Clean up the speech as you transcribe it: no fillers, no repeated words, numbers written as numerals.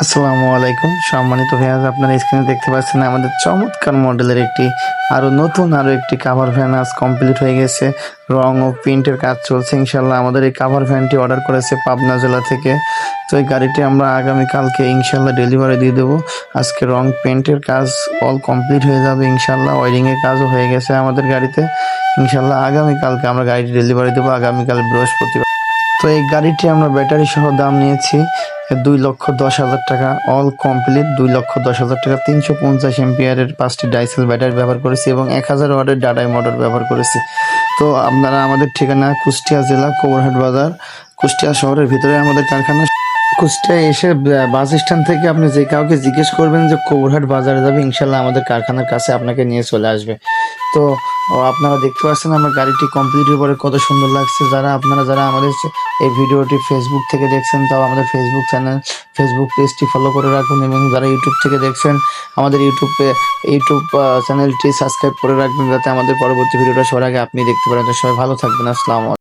আসসালামু আলাইকুম সম্মানিত ভিউয়ার্স, আপনারা স্ক্রিনে দেখতে পাচ্ছেন আমাদের চমৎকার মডেলের আরো একটি কাভার ভ্যান আজ কমপ্লিট হয়ে গেছে। রং ও প্রিন্টের কাজ চলছে ইনশাল্লাহ। আমাদের এই কাভার ভ্যানটি অর্ডার করেছে পাবনা জেলা থেকে। তো এই গাড়িটি আমরা আগামীকালকে ইনশাল্লাহ ডেলিভারি দিয়ে দেবো। আজকে রং পেন্টের কাজ অল কমপ্লিট হয়ে যাবে ইনশাল্লাহ। ওয়ারিং এর কাজও হয়ে গেছে আমাদের গাড়িতে। ইনশাল্লাহ আগামীকালকে আমরা গাড়িটি ডেলিভারি দেবো, আগামীকাল বৃহস্পতিবার। তো এই গাড়িটি আমরা ব্যাটারি সহ দাম নিয়েছি 2,10,000 টাকা। অল কমপ্লিট 2,10,000 টাকা। 350 এম্পিয়ারের 5টি ডাইসেল ব্যাটারি ব্যবহার করেছি এবং 1000 ওয়াটের ডাডাই মোটর ব্যবহার করেছি। তো আপনারা আমাদের ঠিকানা কুষ্টিয়া জেলা কোবরহাট বাজার, কুষ্টিয়া শহরের ভিতরে আমাদের কারখানা। কুষ্টিয়ায় এসে বাস স্ট্যান্ড থেকে আপনি যে কাউকে জিজ্ঞেস করবেন যে কোবরহাট বাজারে যাবে, ইনশাল্লাহ আমাদের কারখানার কাছে আপনাকে নিয়ে চলে আসবে। তো আপনারা দেখতে পাচ্ছেন আমার গাড়িটি কমপ্লিটের পরে কত সুন্দর লাগছে। যারা আমাদের এই ভিডিওটি ফেসবুক থেকে দেখছেন, তাও আমাদের ফেসবুক পেজটি ফলো করে রাখুন, এবং যারা ইউটিউব থেকে দেখছেন আমাদের ইউটিউব চ্যানেলটি সাবস্ক্রাইব করে রাখবেন, যাতে আমাদের পরবর্তী ভিডিওটা সবার আগে আপনি দেখতে পারেন। তো সবাই ভালো থাকবেন। আসসালামু আলাইকুম।